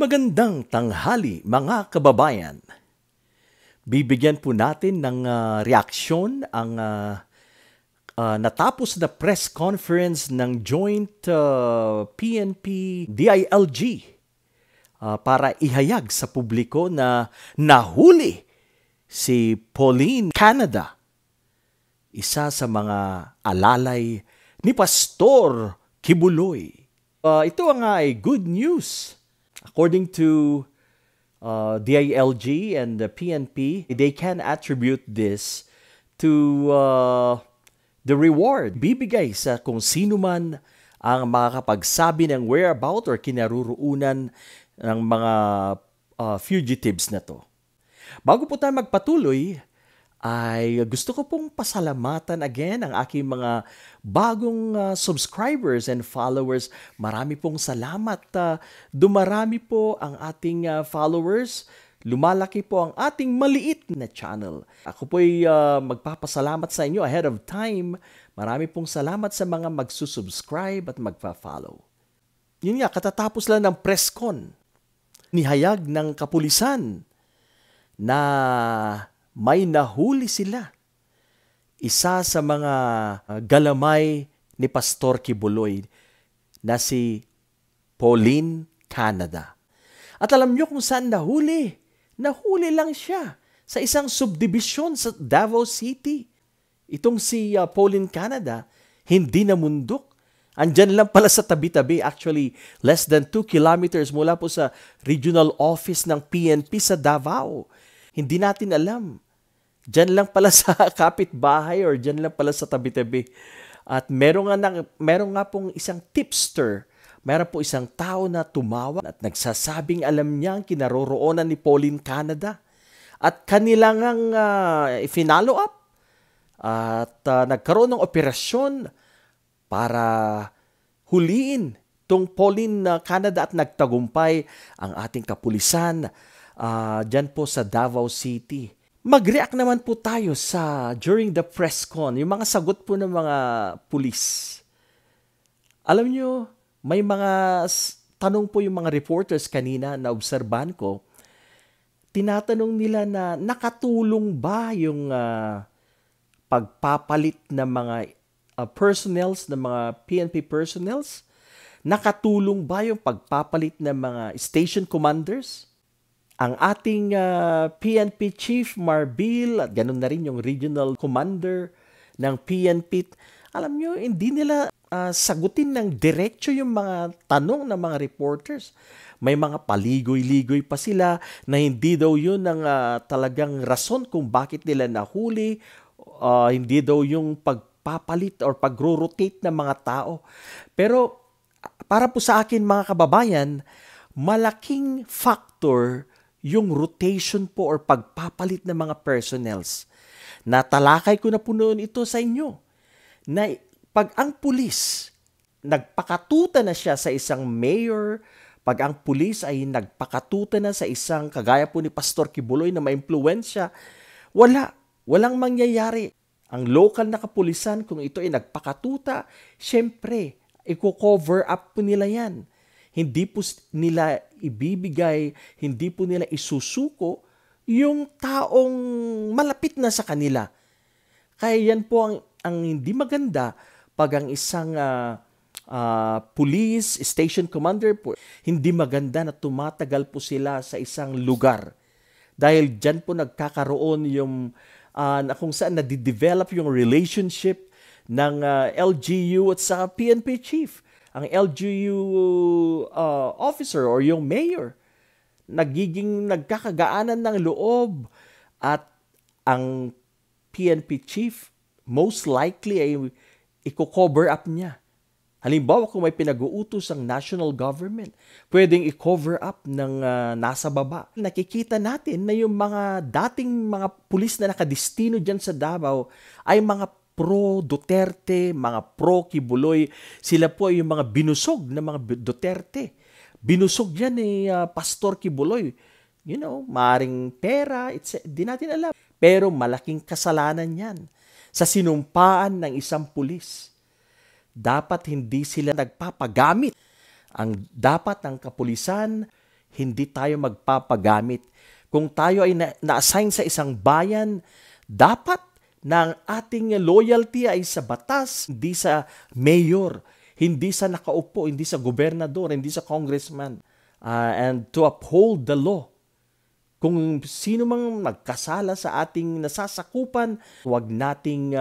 Magandang tanghali mga kababayan. Bibigyan po natin ng reaksyon ang natapos na press conference ng Joint PNP-DILG para ihayag sa publiko na nahuli si Pauline Canada, isa sa mga alalay ni Pastor Kibuloy. Ito ang ay good news. According to DILG and the PNP, they can attribute this to the reward bibigay sa kung sino man ang makakapagsabi ng whereabout or kinaroroonan ng mga fugitives na to. Bago po tayo magpatuloy, ay gusto ko pong pasalamatan again ang aking mga bagong subscribers and followers. Marami pong salamat. Dumarami po ang ating followers. Lumalaki po ang ating maliit na channel. Ako po'y magpapasalamat sa inyo ahead of time. Marami pong salamat sa mga magsusubscribe at magpa-follow. Yun nga, katatapos lang ng press con. Nihayag ng kapulisan na may nahuli sila. Isa sa mga galamay ni Pastor Kibuloy na si Pauline Canada. At alam nyo kung saan nahuli? Nahuli lang siya sa isang subdivision sa Davao City. Itong si Pauline Canada, hindi namundok. Andyan lang pala sa tabi-tabi, actually less than 2 kilometers mula po sa regional office ng PNP sa Davao. Hindi natin alam. Diyan lang pala sa kapitbahay or diyan lang pala sa tabi-tabi. At meron nga pong isang tipster. Meron po isang tao na tumawag at nagsasabing alam niya ang kinaroroonan ni Pauline Canada. At kanilang finalo up. At nagkaroon ng operasyon para huliin tong Pauline Canada at nagtagumpay ang ating kapulisan dyan po sa Davao City. Mag-react naman po tayo during the press con, yung mga sagot po ng mga pulis. Alam nyo, may mga tanong po yung mga reporters kanina na obserbahan ko. Tinatanong nila na nakatulong ba yung pagpapalit ng mga personnels, ng mga PNP personnels? Nakatulong ba yung pagpapalit ng mga station commanders? Ang ating PNP Chief Marbil at ganun na rin yung regional commander ng PNP, alam nyo, hindi nila sagutin ng diretso yung mga tanong ng mga reporters. May mga paligoy-ligoy pa sila na hindi daw yun ang talagang rason kung bakit nila nahuli, hindi daw yung pagpapalit or pagro-rotate ng mga tao. Pero para po sa akin mga kababayan, malaking factor yung rotation po or pagpapalit ng mga personnels. Natalakay ko na po noon ito sa inyo na pag ang pulis nagpakatuta na siya sa isang mayor, pag ang pulis ay nagpakatuta na sa isang kagaya po ni Pastor Kibuloy na maimpluwensya, walang mangyayari. Ang local na kapulisan, kung ito ay nagpakatuta, syempre, i-cover up po nila yan. Hindi po nila ibibigay, hindi po nila isusuko yung taong malapit na sa kanila. Kaya yan po ang hindi maganda pag ang isang police station commander po, hindi maganda na tumatagal po sila sa isang lugar. Dahil dyan po nagkakaroon yung kung saan nadidevelop yung relationship ng LGU at sa PNP chief. Ang LGU officer or yung mayor, nagkakagaanan ng loob at ang PNP chief most likely ay i-cover up niya. Halimbawa kung may pinag-uutos ang national government, pwedeng i-cover up ng nasa baba. Nakikita natin na yung mga dating mga pulis na nakadistino dyan sa Davao ay mga pro-Duterte, mga pro-Kibuloy. Sila po ay yung mga binusog na mga Duterte. Binusog yan ni Pastor Kibuloy. You know, maring pera, di natin alam. Pero malaking kasalanan yan sa sinumpaan ng isang pulis. Dapat hindi sila nagpapagamit. Dapat ang kapulisan hindi tayo magpapagamit. Kung tayo ay na-assign sa isang bayan, dapat na ang ating loyalty ay sa batas, hindi sa mayor, hindi sa nakaupo, hindi sa gobernador, hindi sa congressman, and to uphold the law. Kung sino mang magkasala sa ating nasasakupan, huwag nating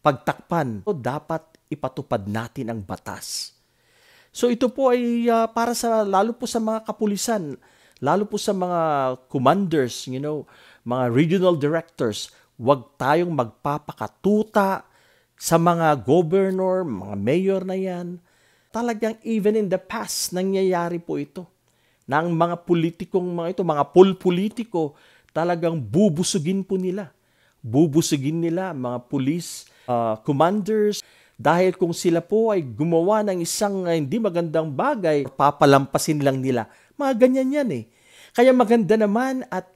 pagtakpan. So, dapat ipatupad natin ang batas. So ito po ay para sa lalo po sa mga kapulisan, lalo po sa mga commanders, mga regional directors, huwag tayong magpapakatuta sa mga governor, mga mayor na yan. Talagang even in the past, nangyayari po ito. Na ang mga politikong mga politiko, talagang bubusugin po nila. Bubusugin nila mga police commanders, dahil kung sila po ay gumawa ng isang hindi magandang bagay, papalampasin lang nila. Mga ganyan yan eh. Kaya maganda naman at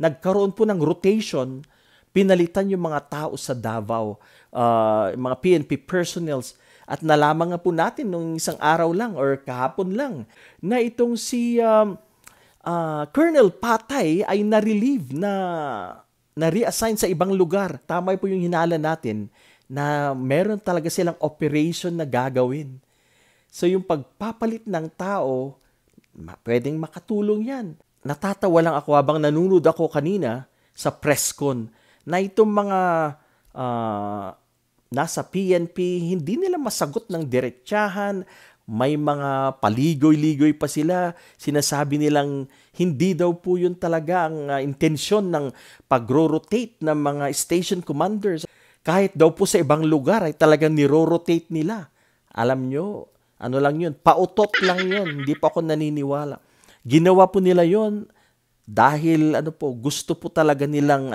nagkaroon po ng rotation, pinalitan yung mga tao sa Davao, mga PNP personnels, at nalaman nga po natin nung isang araw lang or kahapon lang na itong si Colonel Patay ay na-relieve, na-reassign sa ibang lugar. Tama po yung hinala natin na meron talaga silang operation na gagawin. So yung pagpapalit ng tao, pwedeng makatulong yan. Natatawa lang ako habang nanonood ako kanina sa presscon na itong mga nasa PNP, hindi nila masagot ng diretsahan, may mga paligoy-ligoy pa sila, sinasabi nilang hindi daw po yun talaga ang intensyon ng pagro-rotate ng mga station commanders. Kahit daw po sa ibang lugar ay talagang niro-rotate nila. Alam nyo, ano lang yun, pautot lang yun, hindi pa ako naniniwala. Ginawa po nila yun dahil gusto po talaga nilang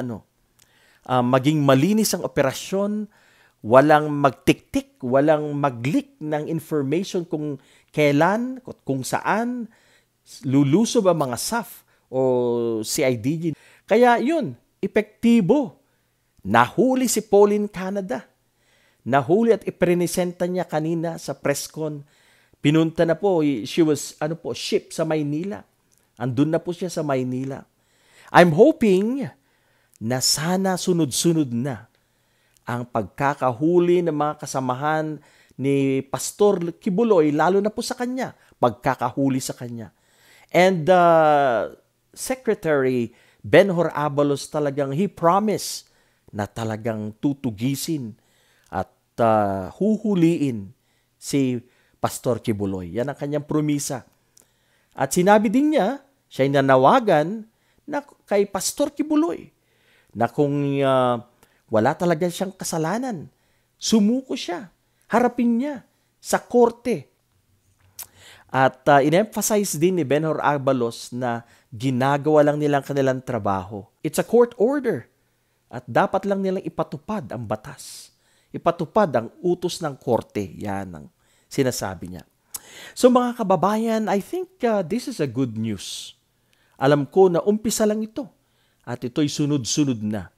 maging malinis ang operasyon, walang magtiktik, walang mag-leak ng information kung kailan, kung saan lulusob ang mga SAF o CIDG. Kaya yun, epektibo. Nahuli si Pauline Canada. Nahuli at ipresenta niya kanina sa presscon. Pinunta na po, she was ship sa Maynila. Andun na po siya sa Maynila. I'm hoping na sana sunod-sunod na ang pagkakahuli ng mga kasamahan ni Pastor Kibuloy, lalo na po sa kanya, pagkakahuli sa kanya. And Secretary Benhur Abalos talagang he promised na talagang tutugisin at huhuliin si Pastor Kibuloy. Yan ang kanyang promisa. At sinabi din niya, siya ay nanawagan na kay Pastor Kibuloy na kung wala talaga siyang kasalanan, sumuko siya, harapin niya sa korte. At in-emphasize din ni Benhur Abalos na ginagawa lang nilang kanilang trabaho. It's a court order. At dapat lang nilang ipatupad ang batas. Ipatupad ang utos ng korte. Yan ang sinasabi niya. So mga kababayan, I think this is a good news. Alam ko na umpisa lang ito. At ito'y sunod-sunod na.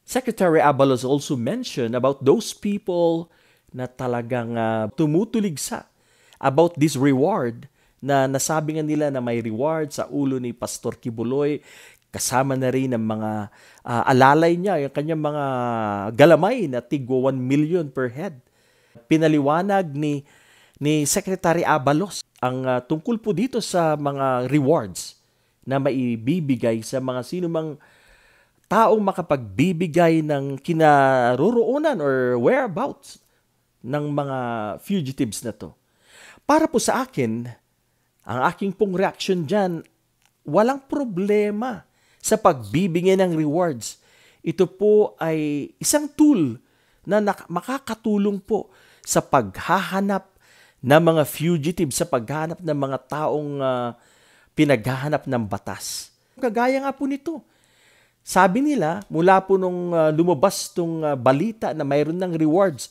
Secretary Abalos also mentioned about those people na talagang tumutuligsa about this reward na nasabi nga nila na may reward sa ulo ni Pastor Kibuloy. Kasama na rin ang mga alalay niya, yung kanyang mga galamay na tigwa 1 million per head. Pinaliwanag ni Secretary Abalos ang tungkol po dito sa mga rewards na maibibigay sa mga sinumang taong makapagbibigay ng kinaroroonan or whereabouts ng mga fugitives na to. Para po sa akin, ang aking pong reaction dyan, walang problema sa pagbibigay ng rewards. Ito po ay isang tool na makakatulong po sa paghahanap ng mga fugitives, sa paghahanap ng mga taong pinaghahanap ng batas. Kagaya nga po nito. Sabi nila, mula po nung lumabas tong balita na mayroon ng rewards,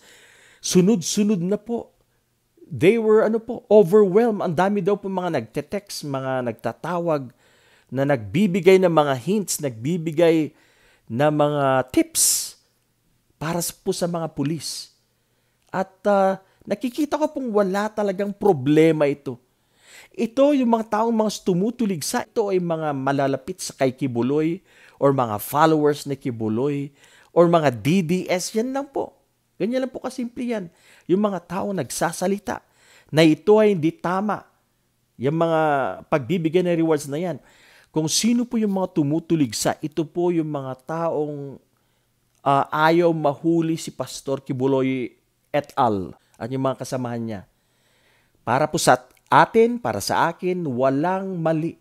sunod-sunod na po. They were overwhelmed. Ang dami daw po mga nagte-text, mga nagtatawag, na nagbibigay ng mga hints, nagbibigay ng mga tips para po sa mga pulis. At nakikita ko pong wala talagang problema ito. Ito yung mga taong mga tumutuligsa, ito ay mga malalapit sa kay Kibuloy or mga followers ni Kibuloy or mga DDS, yan lang po. Ganyan lang po kasimple yan. Yung mga taong nagsasalita na ito ay hindi tama. Yung mga pagbibigay ng rewards na yan. Kung sino po yung mga tumutuligsa, ito po yung mga taong ayaw mahuli si Pastor Kibuloy et al. At yung mga kasamahan niya. Para po sa atin, para sa akin, walang mali.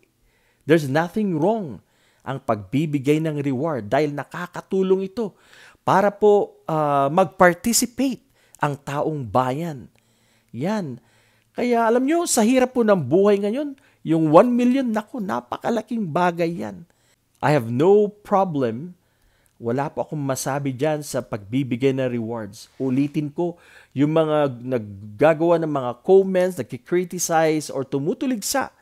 There's nothing wrong ang pagbibigay ng reward dahil nakakatulong ito para po mag-participate ang taong bayan. Yan. Kaya alam nyo, sa hirap po ng buhay ngayon, yung 1 million, naku, napakalaking bagay yan. I have no problem. Wala po akong masabi dyan sa pagbibigay ng rewards. Ulitin ko, yung mga naggagawa ng mga comments, nagkikriticize or tumutuligsa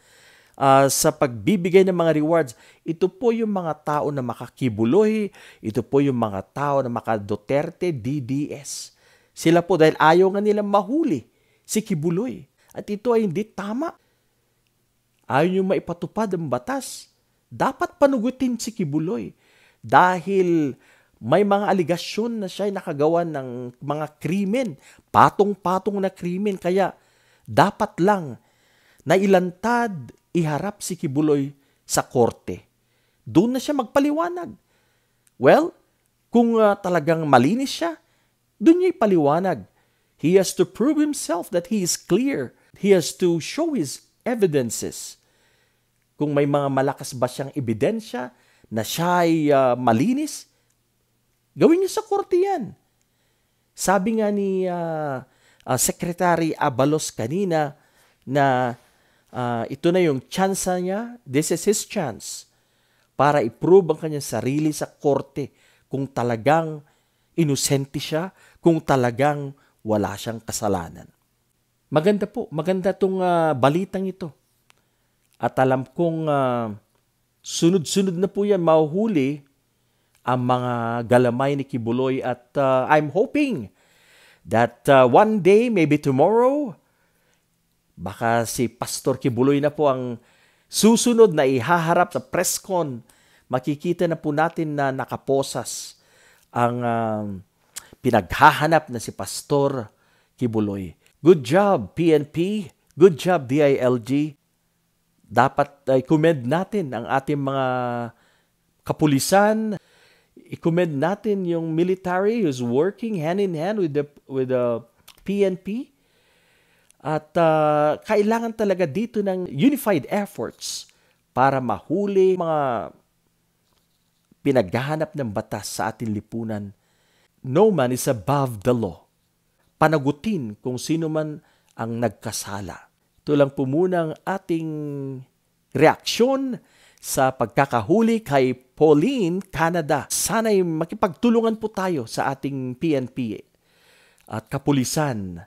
sa pagbibigay ng mga rewards, ito po yung mga tao na makakibuloy, ito po yung mga tao na maka-Duterte, DDS. Sila po dahil ayaw nga nilang mahuli si Kibuloy. At ito ay hindi tama. Ayaw nyo maipatupad ang batas. Dapat panugutin si Kibuloy. Dahil may mga aligasyon na siya ay nakagawa ng mga krimen, patong-patong na krimen, kaya dapat lang na ilantad, iharap si Kibuloy sa korte. Doon na siya magpaliwanag. Well, kung talagang malinis siya, doon niya ipaliwanag. He has to prove himself that he is clear. He has to show his evidences. Kung may mga malakas ba siyang ebidensya, na siya ay malinis, gawin niyo sa korte yan. Sabi nga ni Secretary Abalos kanina na ito na yung chance niya, this is his chance para i-prove ang kanyang sarili sa korte kung talagang inosente siya, kung talagang wala siyang kasalanan. Maganda po, maganda itong balitang ito. At alam kong sunod-sunod na po yan mahuhuli ang mga galamay ni Kibuloy at I'm hoping that one day, maybe tomorrow, baka si Pastor Kibuloy na po ang susunod na ihaharap sa press con. Makikita na po natin na nakaposas ang pinaghahanap na si Pastor Kibuloy. Good job, PNP. Good job, DILG. Dapat i-commend natin ang ating mga kapulisan. I-commend natin yung military who's working hand in hand with the PNP. At kailangan talaga dito ng unified efforts para mahuli mga pinaghahanap ng batas sa ating lipunan. No man is above the law. Panagutin kung sino man ang nagkasala. Ito lang po muna ang ating reaksyon sa pagkakahuli kay Pauline Canada. Sana'y makipagtulungan po tayo sa ating PNP at kapulisan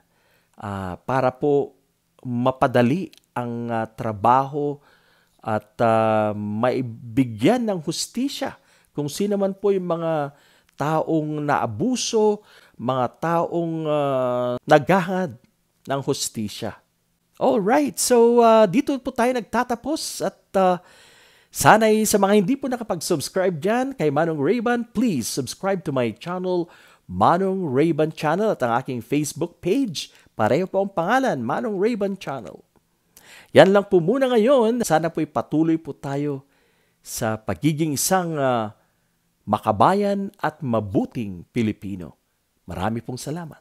para po mapadali ang trabaho at maibigyan ng hustisya kung sino man po yung mga taong naabuso, mga taong naghahangad ng hustisya. Alright, so dito po tayo nagtatapos at sana'y sa mga hindi po nakapag-subscribe dyan kay Manong Rayban, please subscribe to my channel, Manong Rayban Channel, at ang aking Facebook page. Pareho po ang pangalan, Manong Rayban Channel. Yan lang po muna ngayon. Sana po'y patuloy po tayo sa pagiging isang makabayan at mabuting Pilipino. Marami pong salamat.